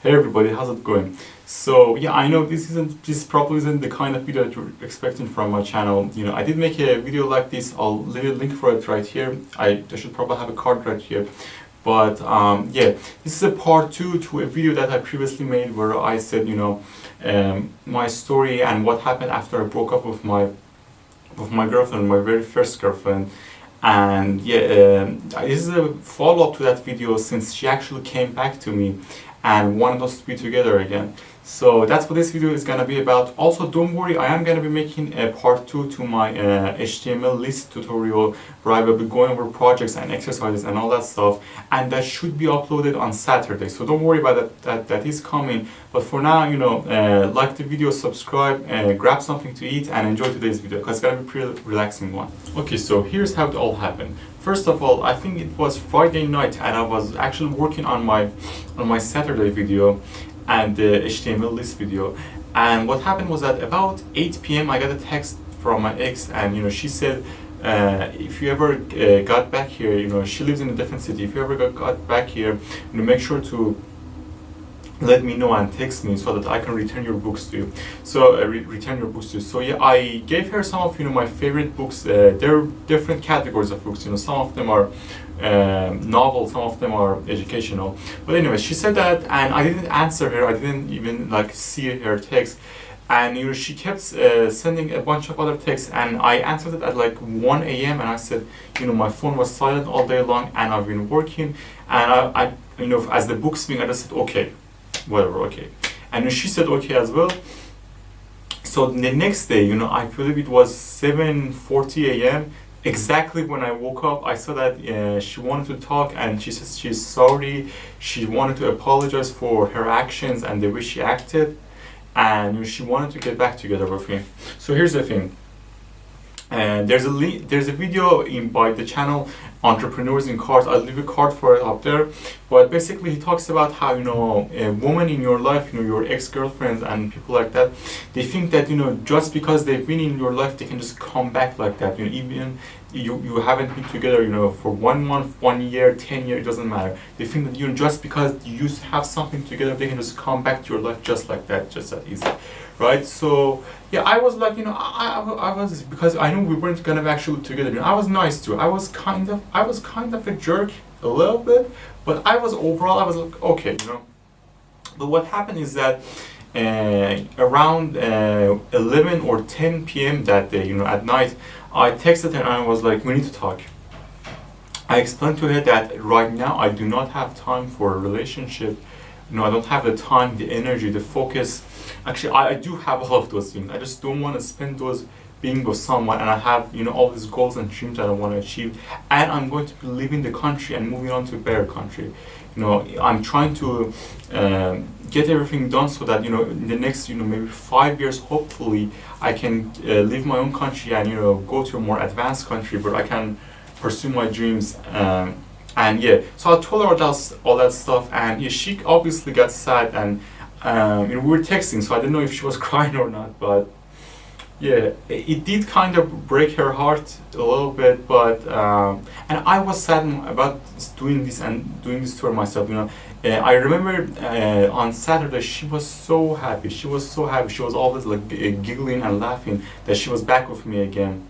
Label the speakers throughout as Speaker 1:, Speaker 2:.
Speaker 1: Hey everybody, how's it going? So yeah, I know this probably isn't the kind of video that you're expecting from my channel. I did make a video like this. I'll leave a link for it right here. I should probably have a card right here. But yeah, this is a part two to a video that I previously made where I said, my story and what happened after I broke up with my girlfriend, my very first girlfriend. And yeah, this is a follow-up to that video since she actually came back to me and wanted us to be together again. So that's what this video is gonna be about. Also, don't worry, I am gonna be making a part 2 to my HTML list tutorial where I will be going over projects and exercises and all that stuff, and that should be uploaded on Saturday. So don't worry about that. That is coming. But for now, like the video, subscribe, grab something to eat, and enjoy today's video because it's gonna be a pretty relaxing one. Okay, so here's how it all happened. First of all, I think it was Friday night and I was actually working on my Saturday video and the HTML list video. And what happened was that about 8 p.m. I got a text from my ex, and she said, if you ever got back here, she lives in a different city. If you ever got back here, make sure to let me know and text me so that I can return your books to you. So return your books to you. So yeah, I gave her some of my favorite books. There are different categories of books. Some of them are novels, some of them are educational. But anyway, she said that, and I didn't answer her. I didn't even see her text. And she kept sending a bunch of other texts, and I answered it at 1 a.m. and I said, my phone was silent all day long and I've been working, and I as the books being, I just said okay, whatever, okay. And she said okay as well. So the next day, I believe it was 7:40 a.m. exactly when I woke up, I saw that she wanted to talk, and she says she's sorry. She wanted to apologize for her actions and the way she acted, and she wanted to get back together with me. So here's the thing. There's a video by the channel Entrepreneurs in Cars. I'll leave a card for it up there. But basically, he talks about how a woman in your life, your ex-girlfriends and people like that, they think that just because they've been in your life, they can just come back like that. Even you haven't been together, for 1 month, 1 year, 10 years, it doesn't matter. They think that just because you used to have something together, they can just come back to your life just like that, just that easy, right? So yeah, I was like, I was, because I knew we weren't gonna be actually together. I was nice to her. I was kind of a jerk a little bit, but I was overall, I was like, okay, But what happened is that around 11 or 10 p.m. that day, at night, I texted her and I was like, we need to talk. I explained to her that right now I do not have time for a relationship. I don't have the time, the energy, the focus. Actually, I do have all of those things. I just don't want to spend those being with someone, and I have all these goals and dreams that I want to achieve, and I'm going to be leaving the country and moving on to a better country. I'm trying to get everything done so that in the next maybe 5 years, hopefully I can leave my own country and go to a more advanced country where I can pursue my dreams. And yeah, so I told her all that stuff, and yeah, she obviously got sad, and we were texting, so I didn't know if she was crying or not, but yeah, it did kind of break her heart a little bit, but and I was sad about doing this to her myself. I remember on Saturday she was so happy. She was so happy. She was always giggling and laughing that she was back with me again.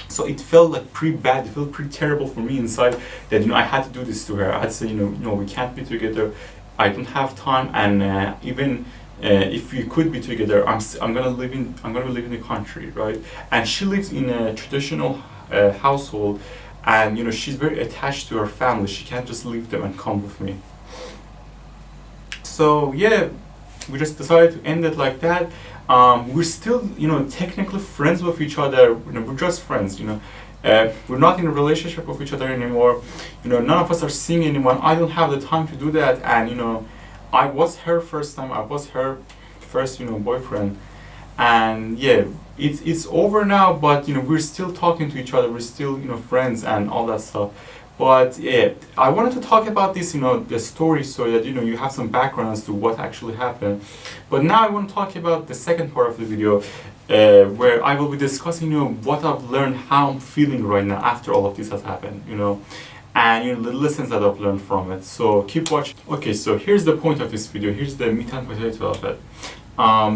Speaker 1: So it felt pretty bad. It felt pretty terrible for me inside that I had to do this to her. I had to say we can't be together. I don't have time, and even if we could be together, I'm gonna live in the country, right? And she lives in a traditional household, and she's very attached to her family. She can't just leave them and come with me. So yeah, we just decided to end it like that. We're still, technically friends with each other. We're just friends. We're not in a relationship with each other anymore. None of us are seeing anyone. I don't have the time to do that, and I was her first time. I was her first, boyfriend, and yeah, it's over now. But we're still talking to each other. We're still, friends and all that stuff. But yeah, I wanted to talk about this, the story, so that you have some background as to what actually happened. But now I want to talk about the second part of the video, where I will be discussing, what I've learned, how I'm feeling right now after all of this has happened, and the lessons that I've learned from it. So keep watching. Okay, so here's the point of this video. Here's the meat and potato of it.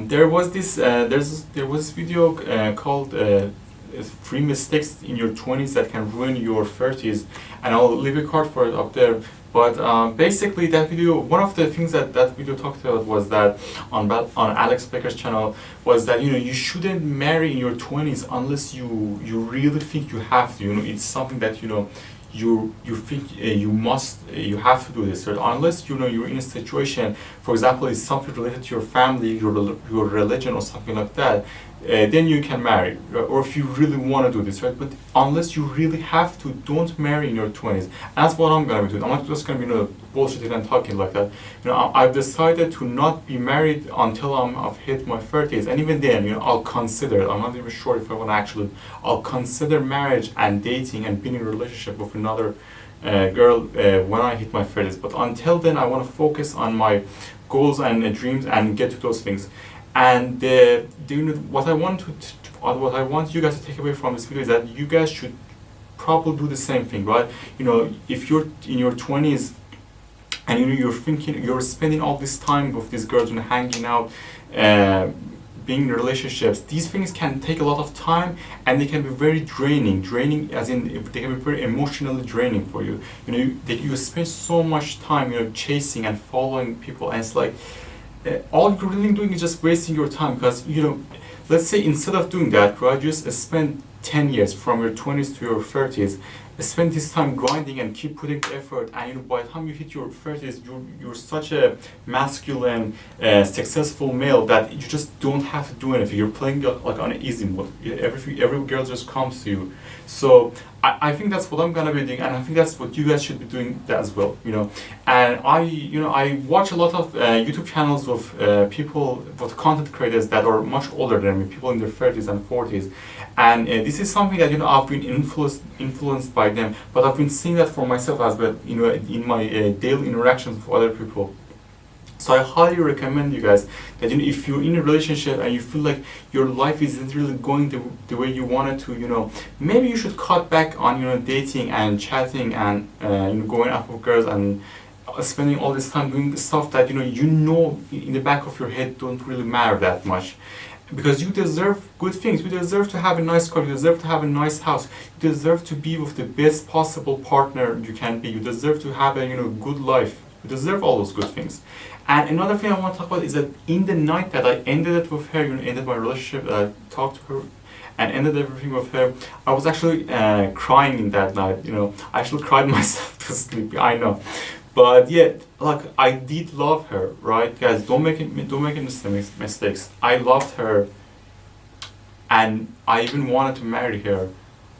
Speaker 1: There was this video called 3 mistakes in your 20s that can ruin your 30s, and I'll leave a card for it up there. But basically, that video, one of the things that video talked about was that on Alex Baker's channel was that you shouldn't marry in your 20s unless you really think you have to. It's something that you think you have to do this, right? Unless you're in a situation, for example, it's something related to your family, your religion, or something like that. Then you can marry, or if you really want to do this, right? But unless you really have to, don't marry in your 20s. And that's what I'm gonna be doing. I'm not just gonna be bullshitting and talking like that. I've decided to not be married until I've hit my 30s, and even then, I'll consider it. I'm not even sure if I want to actually. I'll consider marriage and dating and being in a relationship with another girl when I hit my 30s. But until then, I want to focus on my goals and dreams and get to those things. And what I want you guys to take away from this video is that you guys should probably do the same thing, right? If you're in your 20s and you're spending all this time with these girls and hanging out, being in relationships, these things can take a lot of time, and they can be very draining as in they can be very emotionally draining for you. You spend so much time chasing and following people, and it's like all you're really doing is just wasting your time. Because let's say instead of doing that, right, just spend 10 years from your 20s to your 30s, spend this time grinding and keep putting effort, and by the time you hit your 30s, you're such a masculine, successful male that you just don't have to do anything. You're playing like on an easy mode. Every girl just comes to you. So I think that's what I'm gonna be doing, and I think that's what you guys should be doing as well. And I watch a lot of YouTube channels with people, with content creators that are much older than me, people in their 30s and 40s, and this is something that I've been influenced by them, but I've been seeing that for myself as well. In my daily interactions with other people. So I highly recommend you guys that if you're in a relationship and you feel like your life isn't really going the way you want it to, maybe you should cut back on dating and chatting and going out with girls and spending all this time doing stuff that in the back of your head don't really matter that much. Because you deserve good things. You deserve to have a nice car. You deserve to have a nice house. You deserve to be with the best possible partner you can be. You deserve to have a good life. You deserve all those good things. And another thing I want to talk about is that in the night that I ended it with her, ended my relationship, I talked to her and ended everything with her, I was actually crying in that night. I actually cried myself to sleep. I know. But yeah, I did love her, right? Guys, don't make mistakes. I loved her, and I even wanted to marry her,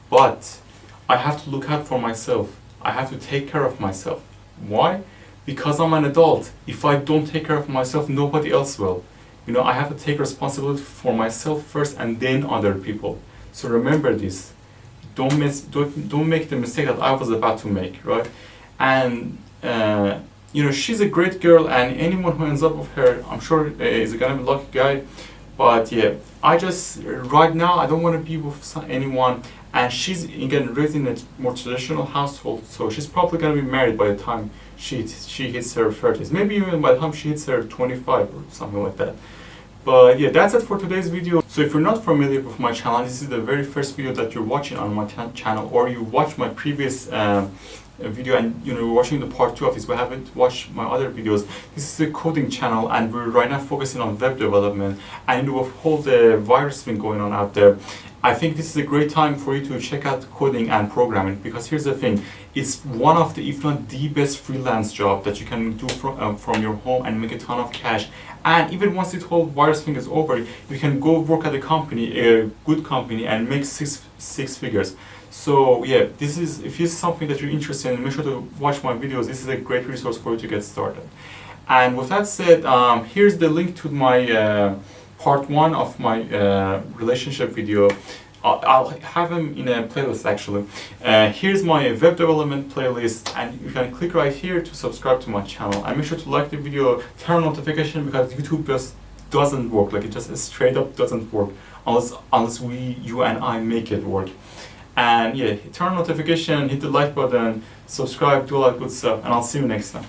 Speaker 1: but I have to look out for myself. I have to take care of myself. Why? Because I'm an adult. If I don't take care of myself, nobody else will. I have to take responsibility for myself first, and then other people. So remember this. Don't make the mistake that I was about to make, right? And she's a great girl, and anyone who ends up with her, I'm sure is gonna be a lucky guy. But yeah, right now I don't want to be with anyone, and she's again raised in a more traditional household, so she's probably gonna be married by the time she hits her 30s, maybe even by the time she hits her 25 or something like that. But yeah, that's it for today's video. So if you're not familiar with my channel, this is the very first video that you're watching on my channel, or you watched my previous video and you're watching the part 2 of this, but haven't watched my other videos. This is a coding channel, and we're right now focusing on web development, and with all the virus thing going on out there, I think this is a great time for you to check out coding and programming, because here's the thing, it's one of the, if not the best freelance job that you can do from your home and make a ton of cash. And even once this whole virus thing is over, you can go work at a company, a good company, and make six figures. So yeah, if this is something that you're interested in, make sure to watch my videos. This is a great resource for you to get started. And with that said, here's the link to my part 1 of my relationship video. I'll have them in a playlist actually. Here's my web development playlist, and you can click right here to subscribe to my channel. And make sure to like the video, turn on notification, because YouTube just doesn't work. Like, it just straight up doesn't work unless you and I make it work. And yeah, turn on notification, hit the like button, subscribe, do all that good stuff, and I'll see you next time.